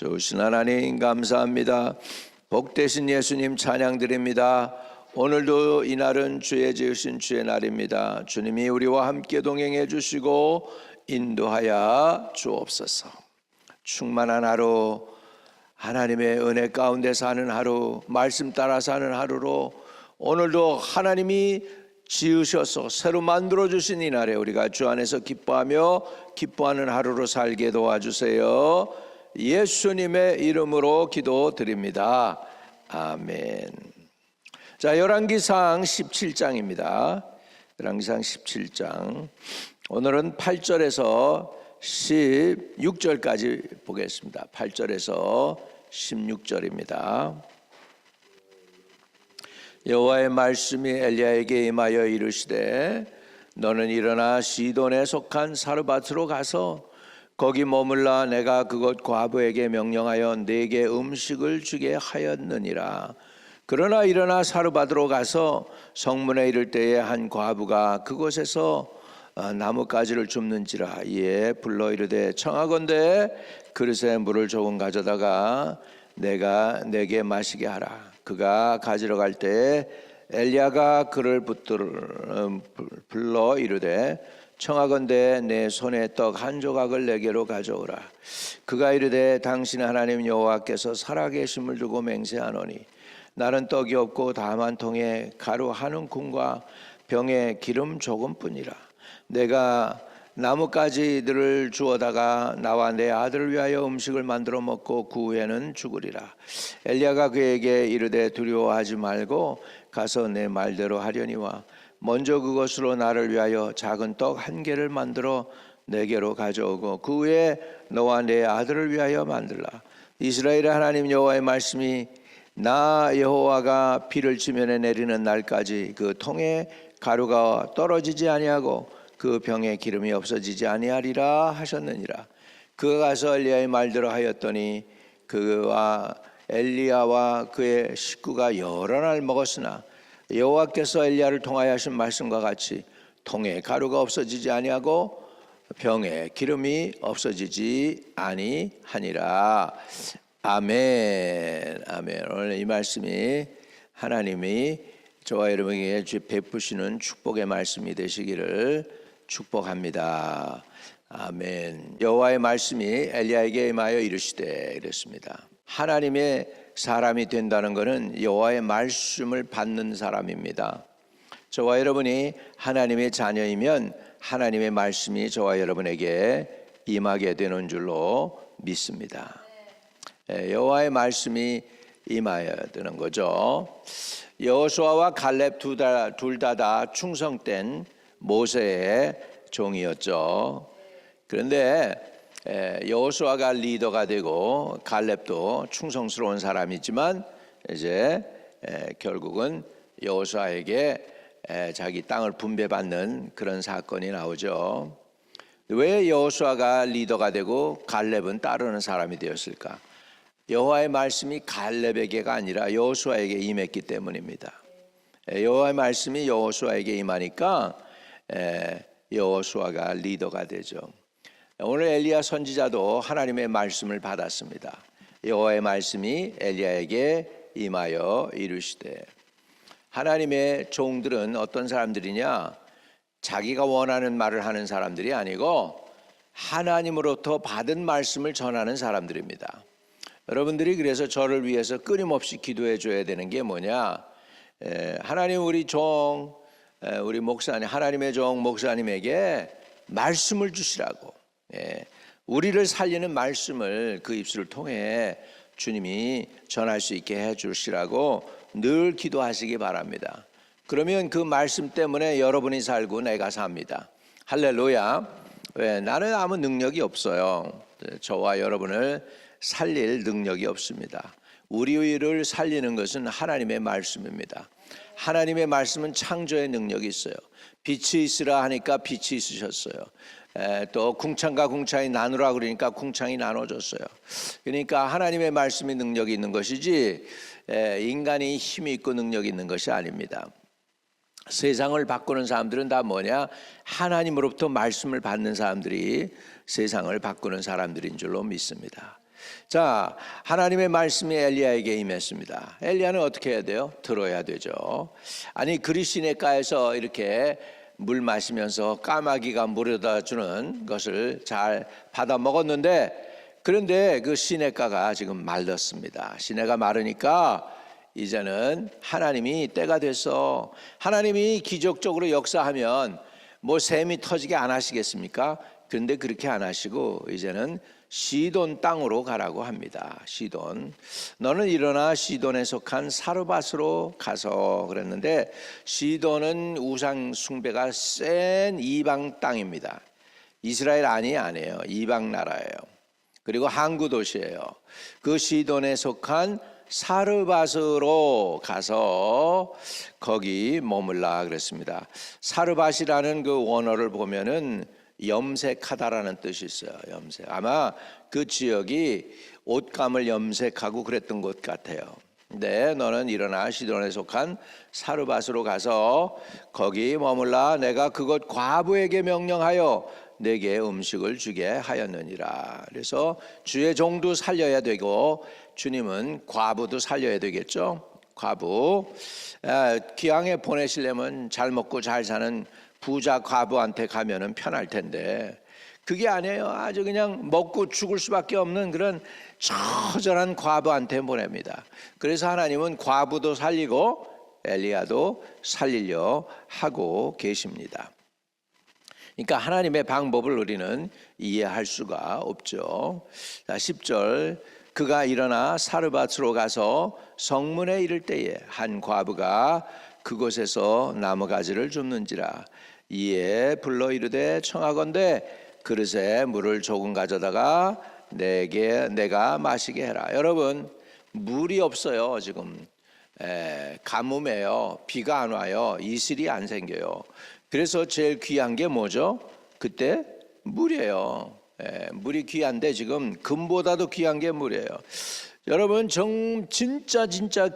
좋으신 하나님 감사합니다. 복되신 예수님 찬양드립니다. 오늘도 이날은 주의 지으신 주의 날입니다. 주님이 우리와 함께 동행해 주시고 인도하여 주옵소서. 충만한 하루, 하나님의 은혜 가운데 사는 하루, 말씀 따라 사는 하루로 오늘도 하나님이 지으셔서 새로 만들어주신 이 날에 우리가 주 안에서 기뻐하며 기뻐하는 하루로 살게 도와주세요. 예수님의 이름으로 기도드립니다. 아멘. 자, 열왕기상 17장입니다. 열왕기상 17장. 오늘은 8절에서 16절까지 보겠습니다. 8절에서 16절입니다. 여호와의 말씀이 엘리야에게 임하여 이르시되 너는 일어나 시돈에 속한 사르밧으로 가서 거기 머물라. 내가 그곳 과부에게 명령하여 네게 음식을 주게 하였느니라. 그러나 일어나 사르밧으로 가서 성문에 이를 때에 한 과부가 그곳에서 나뭇가지를 줍는지라. 이에 불러 이르되 청하건대 그릇에 물을 조금 가져다가 내가 내게 마시게 하라. 그가 가지러 갈 때에 엘리야가 그를 불러 이르되 청하건대 내 손에 떡 한 조각을 내게로 가져오라. 그가 이르되 당신 하나님 여호와께서 살아계심을 두고 맹세하노니 나는 떡이 없고 다만 통에 가루 한 움큼과 병에 기름 조금뿐이라. 내가 나뭇가지들을 주워다가 나와 내 아들을 위하여 음식을 만들어 먹고 그 후에는 죽으리라. 엘리야가 그에게 이르되 두려워하지 말고 가서 내 말대로 하려니와 먼저 그것으로 나를 위하여 작은 떡 한 개를 만들어 내게로 가져오고 그 후에 너와 내 아들을 위하여 만들라. 이스라엘의 하나님 여호와의 말씀이 나 여호와가 비를 지면에 내리는 날까지 그 통에 가루가 떨어지지 아니하고 그 병에 기름이 없어지지 아니하리라 하셨느니라. 그가 가서 엘리야의 말대로 하였더니 그와 엘리야와 그의 식구가 여러 날 먹었으나 여호와께서 엘리야를 통하여 하신 말씀과 같이 통에 가루가 없어지지 아니하고 병에 기름이 없어지지 아니하니라. 아멘. 아멘. 오늘 이 말씀이 하나님이 저와 여러분에게 베푸시는 축복의 말씀이 되시기를 축복합니다. 아멘. 여호와의 말씀이 엘리야에게 임하여 이르시되 이랬습니다. 하나님의 사람이 된다는 것은 여호와의 말씀을 받는 사람입니다. 저와 여러분이 하나님의 자녀이면 하나님의 말씀이 저와 여러분에게 임하게 되는 줄로 믿습니다. 여호와의 말씀이 임하여 드는 거죠. 여호수아와 갈렙 둘 다 충성된 모세의 종이었죠. 그런데 여호수아가 리더가 되고 갈렙도 충성스러운 사람이지만 이제 결국은 여호수아에게 자기 땅을 분배받는 그런 사건이 나오죠. 왜 여호수아가 리더가 되고 갈렙은 따르는 사람이 되었을까? 여호와의 말씀이 갈렙에게가 아니라 여호수아에게 임했기 때문입니다. 여호와의 말씀이 여호수아에게 임하니까 여호수아가 리더가 되죠. 오늘 엘리야 선지자도 하나님의 말씀을 받았습니다. 여호와의 말씀이 엘리야에게 임하여 이르시되. 하나님의 종들은 어떤 사람들이냐? 자기가 원하는 말을 하는 사람들이 아니고 하나님으로부터 받은 말씀을 전하는 사람들입니다. 여러분들이 그래서 저를 위해서 끊임없이 기도해 줘야 되는 게 뭐냐? 하나님 우리 종, 우리 목사님, 하나님의 종 목사님에게 말씀을 주시라고. 우리를 살리는 말씀을 그 입술을 통해 주님이 전할 수 있게 해 주시라고 늘 기도하시기 바랍니다. 그러면 그 말씀 때문에 여러분이 살고 내가 삽니다. 할렐루야. 왜? 나는 아무 능력이 없어요. 저와 여러분을 살릴 능력이 없습니다. 우리를 살리는 것은 하나님의 말씀입니다. 하나님의 말씀은 창조의 능력이 있어요. 빛이 있으라 하니까 빛이 있으셨어요. 또 궁창과 궁창이 나누라 그러니까 궁창이 나눠졌어요. 그러니까 하나님의 말씀이 능력이 있는 것이지 인간이 힘이 있고 능력이 있는 것이 아닙니다. 세상을 바꾸는 사람들은 다 뭐냐? 하나님으로부터 말씀을 받는 사람들이 세상을 바꾸는 사람들인 줄로 믿습니다. 자, 하나님의 말씀이 엘리야에게 임했습니다. 엘리야는 어떻게 해야 돼요? 들어야 되죠. 아니 그리시네가에서 이렇게 물 마시면서 까마귀가 물에다 주는 것을 잘 받아 먹었는데, 그런데 그 시냇가가 지금 말랐습니다. 시내가 마르니까 이제는 하나님이 때가 됐어. 하나님이 기적적으로 역사하면 뭐 샘이 터지게 안 하시겠습니까? 그런데 그렇게 안 하시고 이제는 시돈 땅으로 가라고 합니다. 시돈. 너는 일어나 시돈에 속한 사르밧으로 가서 그랬는데, 시돈은 우상 숭배가 센 이방 땅입니다. 이스라엘 아니에요. 이방 나라예요. 그리고 항구 도시예요. 그 시돈에 속한 사르밧으로 가서 거기 머물라 그랬습니다. 사르밧이라는 그 원어를 보면은 염색하다라는 뜻이 있어요. 염색. 아마 그 지역이 옷감을 염색하고 그랬던 것 같아요. 네, 너는 일어나 시돈에 속한 사르밧으로 가서 거기 머물라. 내가 그곳 과부에게 명령하여 내게 음식을 주게 하였느니라. 그래서 주의 종도 살려야 되고 주님은 과부도 살려야 되겠죠. 과부, 귀향에 보내시려면 잘 먹고 잘 사는 부자 과부한테 가면은 편할 텐데 그게 아니에요. 아주 그냥 먹고 죽을 수밖에 없는 그런 처절한 과부한테 보냅니다. 그래서 하나님은 과부도 살리고 엘리야도 살리려 하고 계십니다. 그러니까 하나님의 방법을 우리는 이해할 수가 없죠. 10절, 그가 일어나 사르밧으로 가서 성문에 이를 때에 한 과부가 그곳에서 나무가지를 줍는지라. 이에 불러 이르되 청하건대 그릇에 물을 조금 가져다가 내가 마시게 해라. 여러분, 물이 없어요. 지금 가뭄이에요. 비가 안 와요. 이슬이 안 생겨요. 그래서 제일 귀한 게 뭐죠? 그때 물이에요. 물이 귀한데 지금 금보다도 귀한 게 물이에요. 여러분, 진짜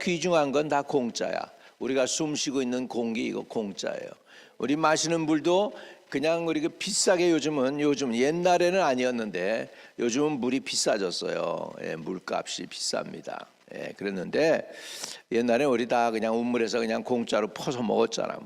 귀중한 건 다 공짜야. 우리가 숨 쉬고 있는 공기 이거 공짜예요. 우리 마시는 물도 그냥 우리가 비싸게 요즘 옛날에는 아니었는데 요즘은 물이 비싸졌어요. 물값이 비쌉니다. 그랬는데 옛날에 우리 다 그냥 우물에서 그냥 공짜로 퍼서 먹었잖아.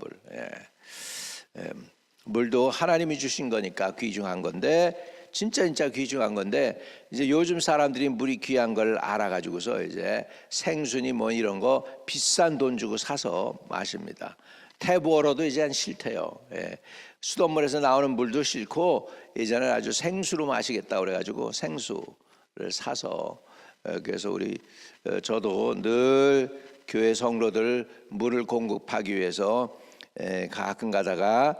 물도 하나님이 주신 거니까 귀중한 건데 진짜 귀중한 건데 이제 요즘 사람들이 물이 귀한 걸 알아가지고서 이제 생수니 뭐 이런 거 비싼 돈 주고 사서 마십니다. 탭워터도 이제는 싫대요. 수돗물에서 나오는 물도 싫고 이제는 아주 생수로 마시겠다 그래가지고 생수를 사서 그래서 저도 늘 교회 성도들 물을 공급하기 위해서 가끔 가다가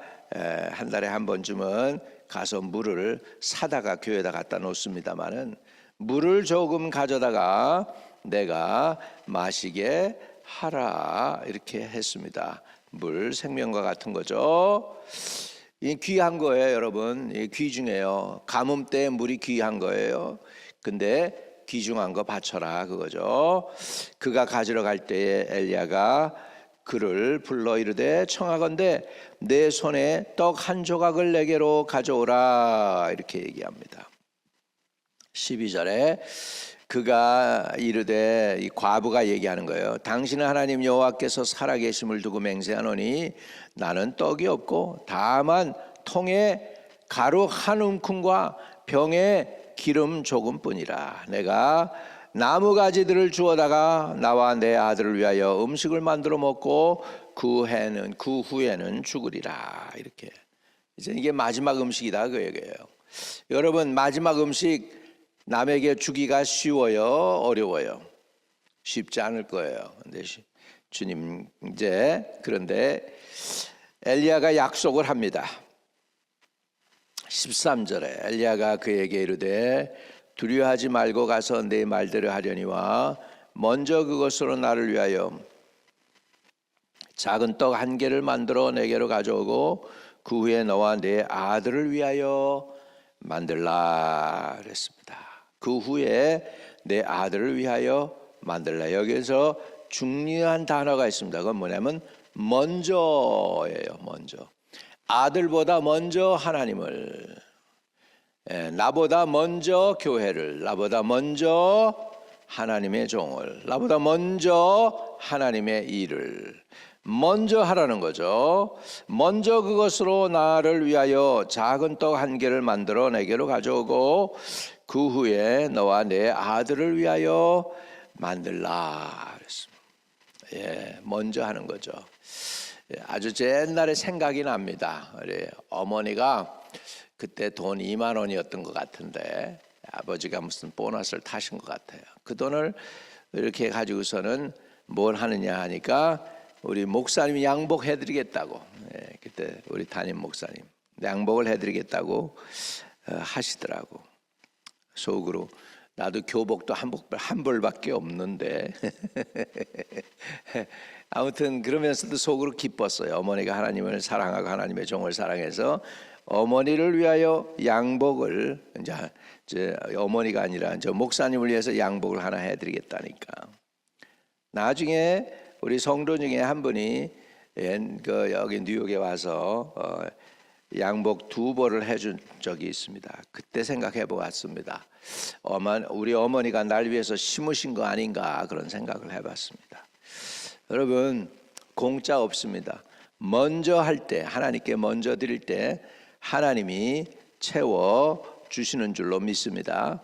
한 달에 한 번쯤은 가서 물을 사다가 교회에다 갖다 놓습니다만은 물을 조금 가져다가 내가 마시게 하라 이렇게 했습니다. 물 생명과 같은 거죠. 이 귀한 거예요, 여러분. 이 귀중해요. 가뭄 때 물이 귀한 거예요. 근데 귀중한 거 바쳐라 그거죠. 그가 가지러 갈 때에 엘리야가 그를 불러 이르되 청하건대 내 손에 떡 한 조각을 내게로 가져오라 이렇게 얘기합니다. 12절에 그가 이르되, 이 과부가 얘기하는 거예요. 당신은 하나님 여호와께서 살아계심을 두고 맹세하노니 나는 떡이 없고 다만 통에 가루 한 움큼과 병에 기름 조금뿐이라. 내가 나무가지들을 주워다가 나와 내 아들을 위하여 음식을 만들어 먹고 그 후에는 죽으리라. 이렇게 이제 이게 마지막 음식이다 그 얘기예요. 여러분, 마지막 음식 남에게 주기가 쉬워요, 어려워요? 쉽지 않을 거예요. 근데 주님 그런데 엘리야가 약속을 합니다. 13절에 엘리야가 그에게 이르되 두려워하지 말고 가서 내 말대로 하려니와 먼저 그것으로 나를 위하여 작은 떡 한 개를 만들어 내게로 가져오고 그 후에 너와 내 아들을 위하여 만들라 그랬습니다. 그 후에 내 아들을 위하여 만들라. 여기서 중요한 단어가 있습니다. 그건 뭐냐면 먼저예요. 먼저. 아들보다 먼저 하나님을 나보다 먼저 교회를, 나보다 먼저 하나님의 종을, 나보다 먼저 하나님의 일을 먼저 하라는 거죠. 먼저 그것으로 나를 위하여 작은 떡 한 개를 만들어 내게로 가져오고 그 후에 너와 내 아들을 위하여 만들라 그랬습니다. 먼저 하는 거죠. 아주 옛날에 생각이 납니다. 우리 어머니가 그때 돈 2만 원이었던 것 같은데 아버지가 무슨 보너스를 타신 것 같아요. 그 돈을 이렇게 가지고서는 뭘 하느냐 하니까 우리 목사님이 양복해드리겠다고, 그때 우리 담임 목사님 양복을 해드리겠다고 하시더라고. 속으로 나도 교복도 한 벌밖에 없는데 아무튼 그러면서도 속으로 기뻤어요. 어머니가 하나님을 사랑하고 하나님의 종을 사랑해서 어머니를 위하여 양복을, 이제 어머니가 아니라 저 목사님을 위해서 양복을 하나 해드리겠다니까. 나중에 우리 성도 중에 한 분이 여기 뉴욕에 와서 양복 2벌을 해준 적이 있습니다. 그때 생각해 보았습니다. 우리 어머니가 날 위해서 심으신 거 아닌가 그런 생각을 해봤습니다. 여러분, 공짜 없습니다. 먼저 할 때, 하나님께 먼저 드릴 때 하나님이 채워 주시는 줄로 믿습니다.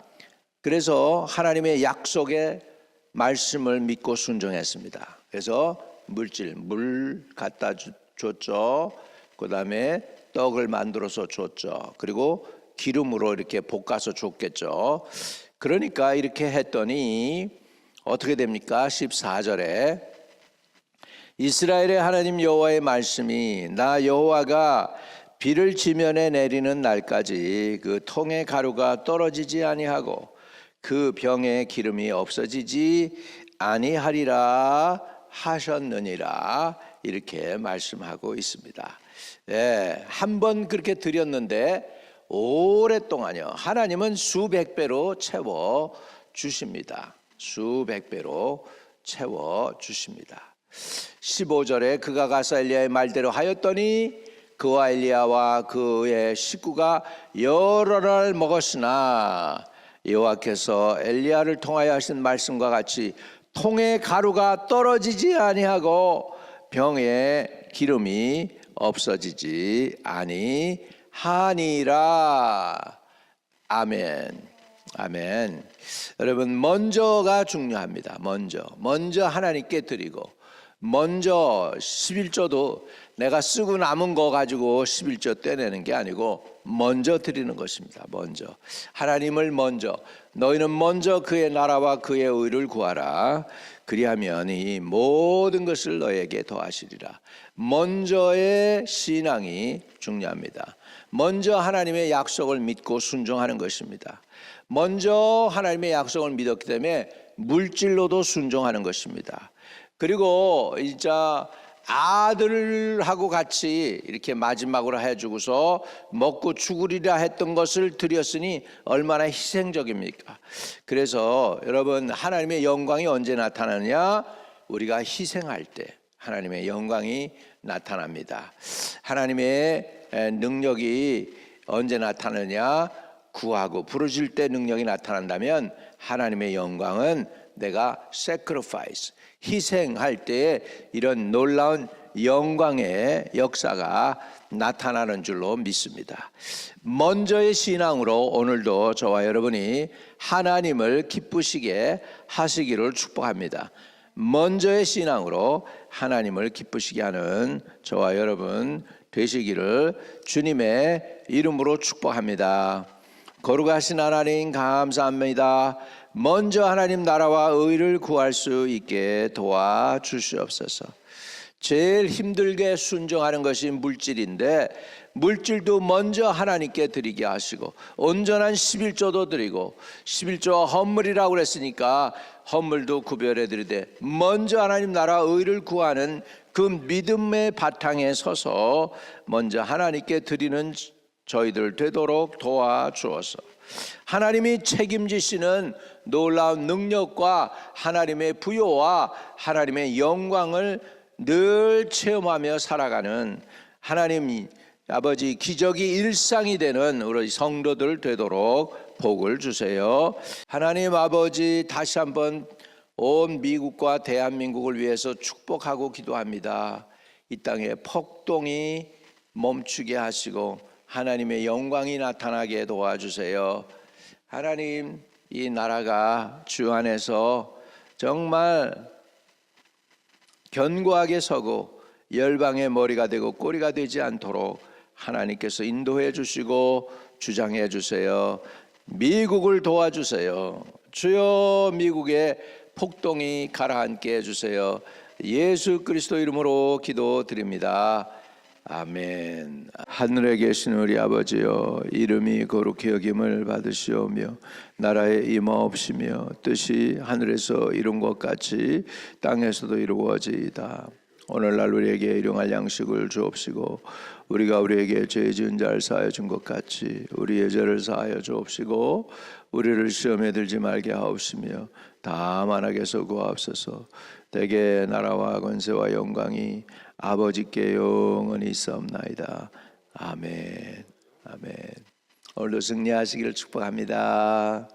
그래서 하나님의 약속의 말씀을 믿고 순종했습니다. 그래서 물 갖다 줬죠. 그 다음에 떡을 만들어서 줬죠. 그리고 기름으로 이렇게 볶아서 줬겠죠. 그러니까 이렇게 했더니 어떻게 됩니까? 14절에 이스라엘의 하나님 여호와의 말씀이 나 여호와가 비를 지면에 내리는 날까지 그 통의 가루가 떨어지지 아니하고 그 병의 기름이 없어지지 아니하리라 하셨느니라 이렇게 말씀하고 있습니다. 한 번 그렇게 드렸는데 오랫동안요 하나님은 수백 배로 채워 주십니다. 수백 배로 채워 주십니다. 15절에 그가 가서 엘리야의 말대로 하였더니 그와 엘리야와 그의 식구가 여러 날 먹었으나 여호와께서 엘리야를 통하여 하신 말씀과 같이 통의 가루가 떨어지지 아니하고 병에 기름이 없어지지 아니하니라. 아멘. 아멘. 여러분, 먼저가 중요합니다. 먼저 하나님께 드리고, 먼저 11조도 내가 쓰고 남은 거 가지고 11조 떼내는 게 아니고 먼저 드리는 것입니다. 먼저 하나님을 먼저, 너희는 먼저 그의 나라와 그의 의를 구하라. 그리하면 이 모든 것을 너에게 더하시리라. 먼저의 신앙이 중요합니다. 먼저 하나님의 약속을 믿고 순종하는 것입니다. 먼저 하나님의 약속을 믿었기 때문에 물질로도 순종하는 것입니다. 그리고 진짜 아들하고 같이 이렇게 마지막으로 해주고서 먹고 죽으리라 했던 것을 드렸으니 얼마나 희생적입니까? 그래서 여러분, 하나님의 영광이 언제 나타나느냐? 우리가 희생할 때 하나님의 영광이 나타납니다. 하나님의 능력이 언제 나타나느냐? 구하고 부르실 때 능력이 나타난다면 하나님의 영광은 내가 sacrifice, 희생할 때에 이런 놀라운 영광의 역사가 나타나는 줄로 믿습니다. 먼저의 신앙으로 오늘도 저와 여러분이 하나님을 기쁘시게 하시기를 축복합니다. 먼저의 신앙으로 하나님을 기쁘시게 하는 저와 여러분 되시기를 주님의 이름으로 축복합니다. 거룩하신 하나님 감사합니다. 먼저 하나님 나라와 의를 구할 수 있게 도와주시옵소서. 제일 힘들게 순종하는 것이 물질인데 물질도 먼저 하나님께 드리게 하시고 온전한 11조도 드리고 11조와 헌물이라고 그랬으니까 헌물도 구별해 드리되 먼저 하나님 나라 의를 구하는 그 믿음의 바탕에 서서 먼저 하나님께 드리는 저희들 되도록 도와주어서 하나님이 책임지시는 놀라운 능력과 하나님의 부요와 하나님의 영광을 늘 체험하며 살아가는 하나님 아버지 기적이 일상이 되는 우리 성도들 되도록 복을 주세요. 하나님 아버지 다시 한번 온 미국과 대한민국을 위해서 축복하고 기도합니다. 이 땅에 폭동이 멈추게 하시고 하나님의 영광이 나타나게 도와주세요. 하나님, 이 나라가 주 안에서 정말 견고하게 서고 열방의 머리가 되고 꼬리가 되지 않도록 하나님께서 인도해 주시고 주장해 주세요. 미국을 도와주세요. 주여, 미국의 폭동이 가라앉게 해주세요. 예수 그리스도 이름으로 기도드립니다. 아멘. 하늘에 계신 우리 아버지여, 이름이 거룩히 여김을 받으시오며 나라에 임하옵시며 뜻이 하늘에서 이룬 것 같이 땅에서도 이루어지이다. 오늘날 우리에게 일용할 양식을 주옵시고 우리가 우리에게 죄 지은 자를 사하여 준 것 같이 우리의 죄를 사하여 주옵시고 우리를 시험에 들지 말게 하옵시며 다만 악에서 구하옵소서. 대개 나라와 권세와 영광이 아버지께 영원히 있사옵나이다. 아멘. 아멘. 오늘도 승리하시기를 축복합니다.